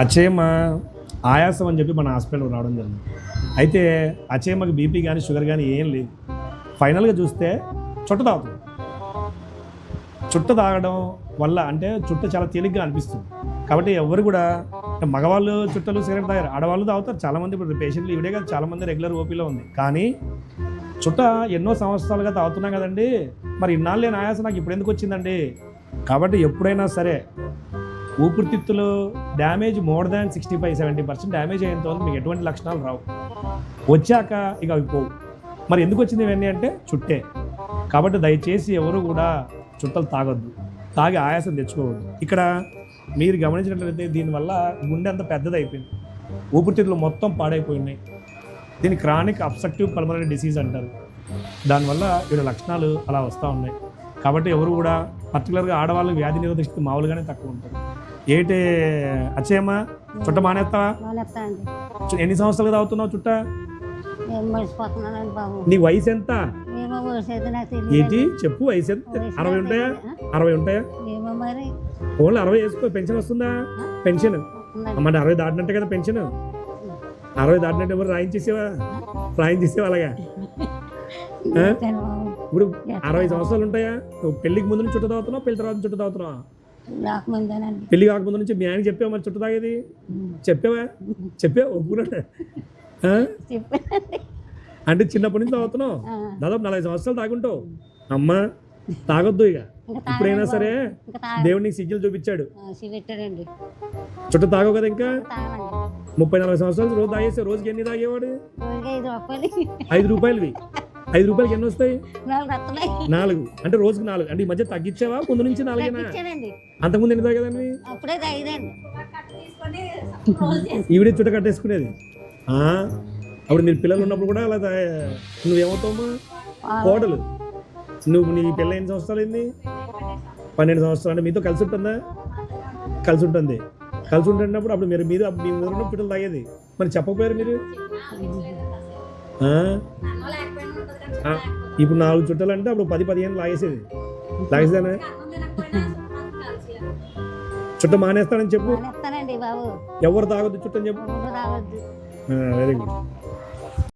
అచేమ ఆయాసం అని చెప్పి మన హాస్పిటల్కి రావడం జరిగింది. అయితే అచేమకి బీపీ కానీ షుగర్ కానీ ఏం లేదు. ఫైనల్గా చూస్తే చుట్ట తాగుతుంది. చుట్ట తాగడం వల్ల అంటే చుట్ట చాలా తేలిగ్గా అనిపిస్తుంది. కాబట్టి ఎవరు కూడా మగవాళ్ళు చుట్టలు సిగరెట్ తాగారు, ఆడవాళ్ళు తాగుతారు. చాలామంది ఇప్పుడు పేషెంట్లు ఇవిడే కాదు, చాలామంది రెగ్యులర్ ఓపీలో ఉంది. కానీ చుట్ట ఎన్నో సంవత్సరాలుగా తాగుతున్నాం కదండి, మరి ఇన్నాళ్ళు లేని ఆయాసం నాకు ఇప్పుడు ఎందుకు వచ్చిందండి? కాబట్టి ఎప్పుడైనా సరే ఊపిరితిత్తులు డ్యామేజ్ మోర్ దాన్ 65-70% డ్యామేజ్ అయ్యేంత వరకు మీకు ఎటువంటి లక్షణాలు రావు. వచ్చాక ఇక అవి పోవు. మరి ఎందుకు వచ్చింది ఇవన్నీ అంటే చుట్టే. కాబట్టి దయచేసి ఎవరు కూడా చుట్టలు తాగొద్దు, తాగి ఆయాసం తెచ్చుకోవద్దు. ఇక్కడ మీరు గమనించినట్లయితే దీనివల్ల గుండె అంత పెద్దది అయిపోయింది, ఊపిరితిత్తులు మొత్తం పాడైపోయినాయి. దీన్ని క్రానిక్ అబ్స్ట్రక్టివ్ పల్మనరీ డిసీజ్ అంటారు. దానివల్ల వీళ్ళ లక్షణాలు అలా వస్తూ ఉన్నాయి. కాబట్టి ఎవరు కూడా పర్టికులర్గా ఆడవాళ్ళకి వ్యాధి నిరోధక శక్తి మామూలుగానే తక్కువ ఉంటుంది. ఏంటి అచ్చేయమ్మా, చుట్ట మానేస్తావా? ఎన్ని సంవత్సరాలుగా తాగుతున్నావు చుట్ట? నీ వయసు ఎంత? ఏంటి చెప్పు, వయసు ఎంత? 60 ఉంటాయా? 60 ఉంటాయా? ఓన్లీ 60 వేసుకో. పెన్షన్ వస్తుందా? పెన్షన్ అమ్మ 60 దాటినట్టే కదా పెన్షన్. 60 దాటినట్టు ఎవరు రాయించేసేవా అలాగా? ఇప్పుడు 60 సంవత్సరాలు ఉంటాయా? నువ్వు పెళ్లికి ముందు నుంచి చుట్ట తాగుతున్నావు, పెళ్లి తర్వాత చుట్ట తాగుతున్నావా? పెళ్లి కాకముందు నుంచి మీ ఆయన చెప్పావా మరి చుట్ట తాగేది? చెప్పావా? ఒప్పుకున్నా? అంటే చిన్నప్పటి నుంచి తాగుతున్నావు, దాదాపు 40 సంవత్సరాలు తాగుంటావు. అమ్మా తాగొద్దు ఇక. ఇప్పుడైనా సరే దేవుడు నీకు సిగ్గులు చూపించాడు, చుట్ట తాగవు కదా. ఇంకా 30-40 సంవత్సరాలు రోజు తాగేసే. రోజుకి ఎన్ని తాగేవాడు? 5 రూపాయలవి. 5 రూపాయలకి ఎన్ని వస్తాయి? 4. అంటే రోజుకి 4. అంటే ఈ మధ్య తగ్గించావా? ముందు నుంచి 4ఏనా? అంతకుముందు ఎన్ని తాగేదాన్ని? ఈవిడే చుట్ట కట్టేసుకునేది. అప్పుడు మీరు పిల్లలు ఉన్నప్పుడు కూడా అలా నువ్వేమవుతావమ్మా? కోడలు. నువ్వు నీ పిల్ల ఎన్ని సంవత్సరాలు అయింది? 12 సంవత్సరాలు. అంటే మీతో కలిసి ఉంటుందా? కలిసి ఉంటుంది. కలిసి ఉంటున్నప్పుడు అప్పుడు మీరు మీ ఊరిలో పిల్లలు తాగేది. మరి చెప్పకపోయారు మీరు? ఇప్పుడు 4 చుట్టాలు అంటే అప్పుడు 10-15 లాగేసేదానే. చుట్ట మానేస్తానని చెప్పు. ఎవరు తాగొద్దు చుట్టని చెప్పు. Very good.